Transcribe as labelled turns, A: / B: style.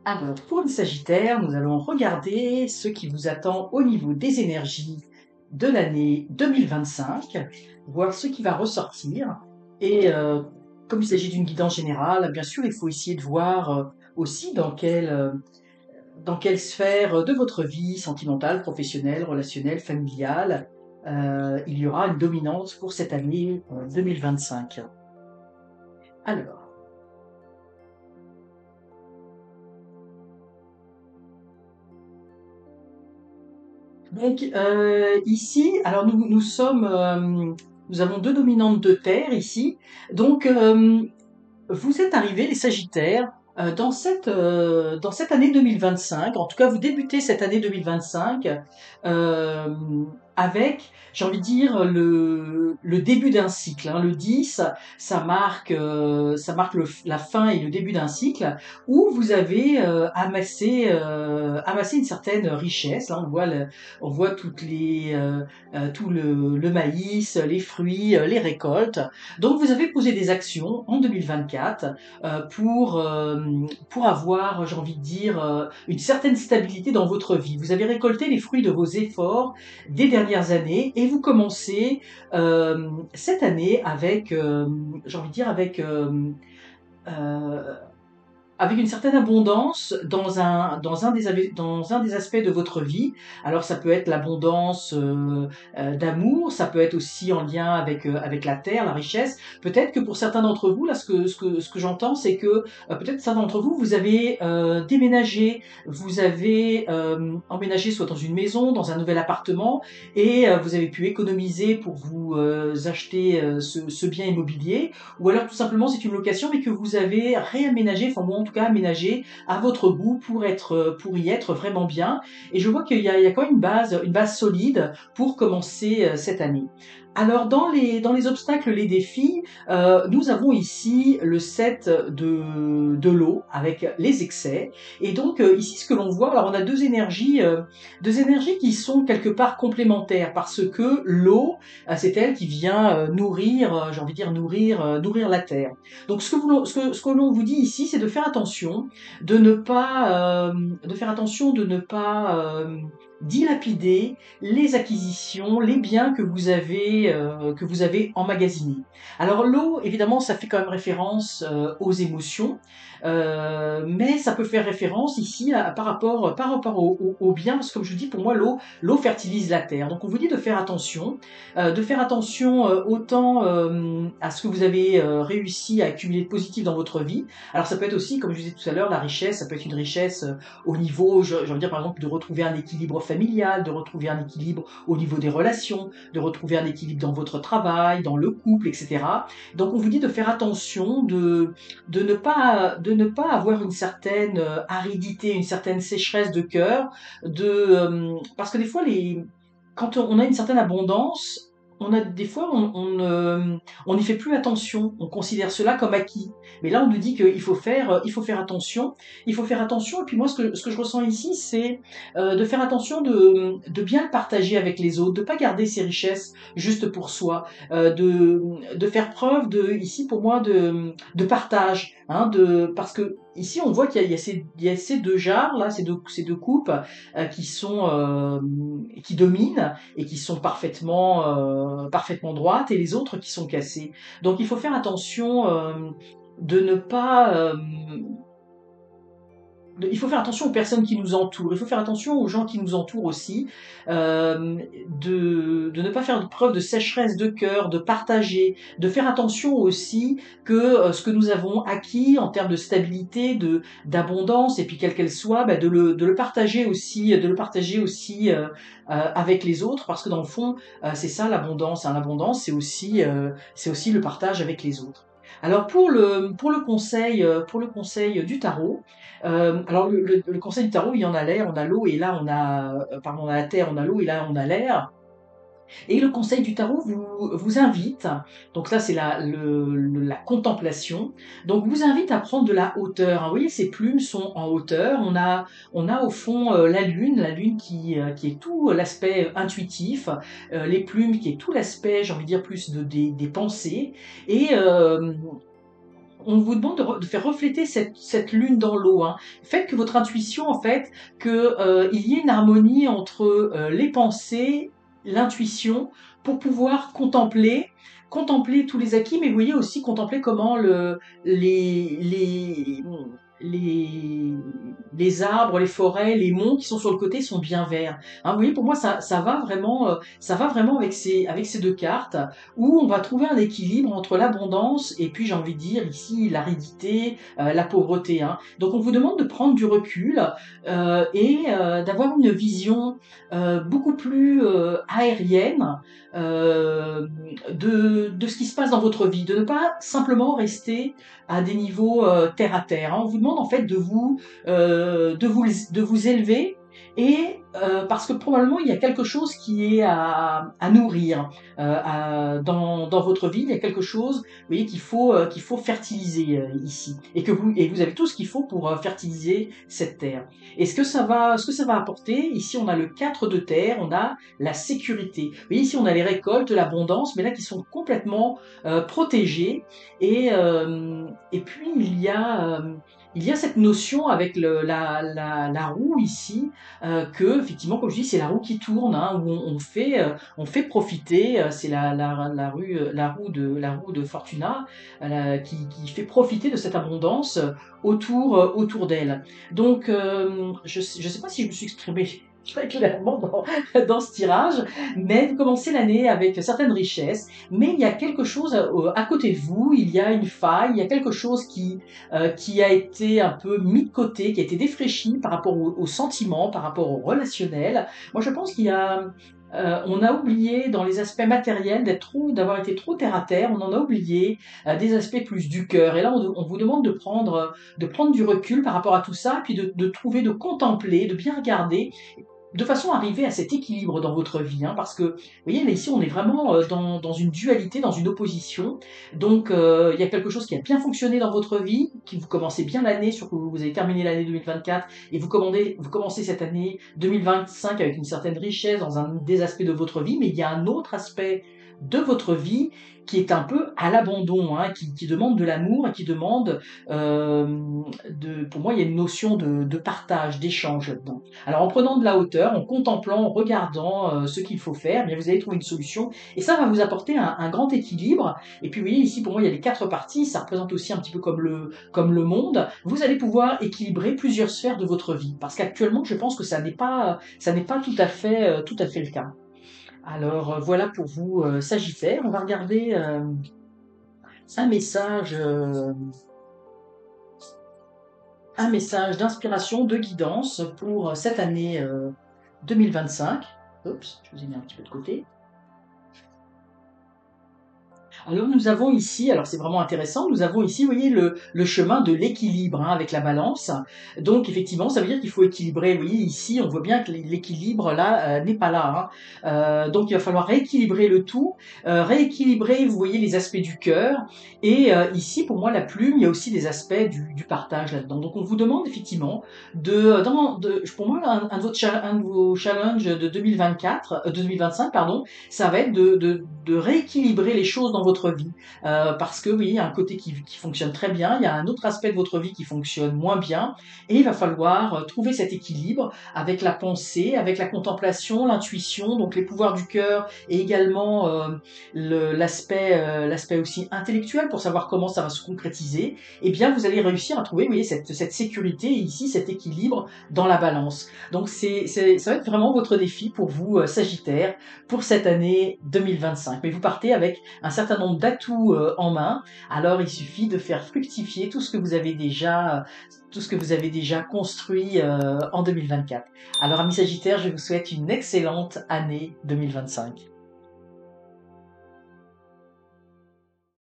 A: Alors, pour le Sagittaire, nous allons regarder ce qui vous attend au niveau des énergies de l'année 2025, voir ce qui va ressortir. Et comme il s'agit d'une guidance générale, bien sûr, il faut essayer de voir aussi dans quelle sphère de votre vie sentimentale, professionnelle, relationnelle, familiale, il y aura une dominance pour cette année 2025. Alors, donc ici, alors nous avons deux dominantes de terre ici. Donc vous êtes arrivés, les Sagittaires, dans cette année 2025. En tout cas, vous débutez cette année 2025 euh, avec, j'ai envie de dire, le début d'un cycle. Hein. Le 10, ça marque la fin et le début d'un cycle où vous avez amassé une certaine richesse. Là, on voit tout le maïs, les fruits, les récoltes. Donc vous avez posé des actions en 2024 pour avoir, j'ai envie de dire, une certaine stabilité dans votre vie. Vous avez récolté les fruits de vos efforts des dernières années et vous commencez cette année avec, j'ai envie de dire, euh, avec une certaine abondance dans un des aspects de votre vie. Alors ça peut être l'abondance d'amour, ça peut être aussi en lien avec la terre, la richesse. Peut-être que pour certains d'entre vous, là, ce que j'entends, c'est que peut-être certains d'entre vous, vous avez déménagé, vous avez emménagé soit dans une maison, dans un nouvel appartement, et vous avez pu économiser pour vous acheter ce bien immobilier, ou alors tout simplement c'est une location mais que vous avez réaménagé, enfin moi en tout cas aménagé à votre goût pour y être vraiment bien. Et je vois il y a quand même une base solide pour commencer cette année. Alors dans les obstacles, les défis, nous avons ici le set de l'eau avec les excès. Et donc ici ce que l'on voit, alors on a deux énergies qui sont quelque part complémentaires parce que l'eau, c'est elle qui vient nourrir, j'ai envie de dire nourrir la terre. Donc ce que l'on vous dit ici, c'est de faire attention, de faire attention de ne pas dilapider les acquisitions, les biens que vous avez emmagasinés. Alors l'eau, évidemment, ça fait quand même référence aux émotions, mais ça peut faire référence ici par rapport aux biens, parce que comme je vous dis, pour moi, l'eau fertilise la terre. Donc on vous dit de faire attention autant à ce que vous avez réussi à accumuler de positif dans votre vie. Alors ça peut être aussi, comme je disais tout à l'heure, la richesse, ça peut être une richesse au niveau, j'ai envie de dire par exemple, de retrouver un équilibre familial, de retrouver un équilibre au niveau des relations, de retrouver un équilibre dans votre travail, dans le couple, etc. Donc on vous dit de faire attention, de ne pas avoir une certaine aridité, une certaine sécheresse de cœur, parce que des fois quand on a une certaine abondance, on a des fois on n'y fait plus attention, on considère cela comme acquis. Mais là on nous dit il faut faire attention, il faut faire attention. Et puis moi ce que je ressens ici c'est de faire attention de bien le partager avec les autres, de pas garder ses richesses juste pour soi, de faire preuve de ici pour moi de partage, hein, parce que ici on voit il y a ces deux jarres là, ces deux coupes qui dominent et qui sont parfaitement droites et les autres qui sont cassées. Donc il faut faire attention de ne pas il faut faire attention aux personnes qui nous entourent, il faut faire attention aux gens qui nous entourent aussi, de ne pas faire preuve de sécheresse de cœur, de partager, de faire attention aussi que ce que nous avons acquis en termes de stabilité, d'abondance, et puis quelle qu'elle soit, bah, de le partager aussi, avec les autres, parce que dans le fond, c'est ça l'abondance. Hein. L'abondance, c'est aussi le partage avec les autres. Alors pour le conseil du tarot, alors le conseil du tarot, il y en a l'air, on a l'eau et là on a, pardon, on a la terre, on a l'eau et là on a l'air. Et le conseil du tarot vous invite, donc là c'est la contemplation, donc vous invite à prendre de la hauteur. Hein. Vous voyez, ces plumes sont en hauteur. On a au fond la lune qui est tout l'aspect intuitif, les plumes qui est tout l'aspect, j'ai envie de dire plus des pensées. Et on vous demande de faire refléter cette lune dans l'eau, hein. Faites que votre intuition, en fait, que il y ait une harmonie entre les pensées, l'intuition, pour pouvoir contempler tous les acquis, mais vous voyez aussi contempler comment les, les, les arbres, les forêts, les monts qui sont sur le côté sont bien verts. Hein, vous voyez, pour moi, ça va vraiment avec ces deux cartes, où on va trouver un équilibre entre l'abondance et puis, j'ai envie de dire ici, l'aridité, la pauvreté. Hein. Donc, on vous demande de prendre du recul et d'avoir une vision beaucoup plus aérienne de ce qui se passe dans votre vie, de ne pas simplement rester à des niveaux terre à terre. Hein. On vous demande en fait de vous élever et parce que probablement il y a quelque chose qui est à nourrir dans votre vie. Il y a quelque chose, vous voyez, qu'il faut fertiliser ici et vous avez tout ce qu'il faut pour fertiliser cette terre. Et ce que ça va apporter, ici on a le 4 de terre, on a la sécurité. Vous voyez, ici on a les récoltes, l'abondance, mais là qui sont complètement protégées et puis il y a cette notion avec la roue ici, que effectivement, comme je dis, c'est la roue qui tourne, hein, où on fait profiter, c'est la roue de Fortuna, qui fait profiter de cette abondance autour d'elle. Donc, je ne sais pas si je me suis exprimé très clairement dans ce tirage, mais vous commencez l'année avec certaines richesses, mais il y a quelque chose à côté de vous, il y a une faille, il y a quelque chose qui a été un peu mis de côté, qui a été défraîchi par rapport aux sentiments, par rapport au relationnel. Moi, je pense qu'il y a on a oublié dans les aspects matériels d'avoir été trop terre à terre. On en a oublié des aspects plus du cœur. Et là, on vous demande de prendre du recul par rapport à tout ça, puis de trouver, de contempler, de bien regarder de façon à arriver à cet équilibre dans votre vie, hein, parce que, vous voyez, là, ici, on est vraiment dans une dualité, dans une opposition. Donc, il y a quelque chose qui a bien fonctionné dans votre vie, qui vous commencez bien l'année, sur que vous avez terminé l'année 2024, et vous commencez cette année 2025 avec une certaine richesse dans un des aspects de votre vie, mais il y a un autre aspect de votre vie qui est un peu à l'abandon, hein, qui demande de l'amour et qui demande, pour moi, il y a une notion de partage, d'échange là-dedans. Alors, en prenant de la hauteur, en contemplant, en regardant ce qu'il faut faire, eh bien, vous allez trouver une solution et ça va vous apporter un grand équilibre. Et puis, vous voyez, ici, pour moi, il y a les 4 parties, ça représente aussi un petit peu comme le monde. Vous allez pouvoir équilibrer plusieurs sphères de votre vie parce qu'actuellement, je pense que ça n'est pas tout à fait le cas. Alors voilà pour vous, Sagittaire. On va regarder un message, euh, un message d'inspiration, de guidance pour cette année 2025. Oups, je vous ai mis un petit peu de côté. Alors nous avons ici, alors c'est vraiment intéressant, nous avons ici, vous voyez, le chemin de l'équilibre hein, avec la balance. Donc effectivement, ça veut dire qu'il faut équilibrer. Vous voyez, ici, on voit bien que l'équilibre là n'est pas là. Hein. Donc il va falloir rééquilibrer le tout, rééquilibrer, vous voyez, les aspects du cœur. Et ici, pour moi, la plume, il y a aussi des aspects du partage là-dedans. Donc on vous demande effectivement pour moi, un de vos challenges de 2024, 2025, pardon, ça va être de rééquilibrer les choses dans votre vie. Parce que oui, il y a un côté qui fonctionne très bien, il y a un autre aspect de votre vie qui fonctionne moins bien, et il va falloir trouver cet équilibre avec la pensée, avec la contemplation, l'intuition, donc les pouvoirs du cœur, et également l'aspect aussi intellectuel pour savoir comment ça va se concrétiser. Et bien, vous allez réussir à trouver, vous voyez, cette sécurité et ici cet équilibre dans la balance. Donc ça va être vraiment votre défi pour vous, Sagittaire, pour cette année 2025. Mais vous partez avec un certain nombre d'atouts en main, alors il suffit de faire fructifier tout ce que vous avez déjà construit en 2024. Alors, amis Sagittaires, je vous souhaite une excellente année 2025.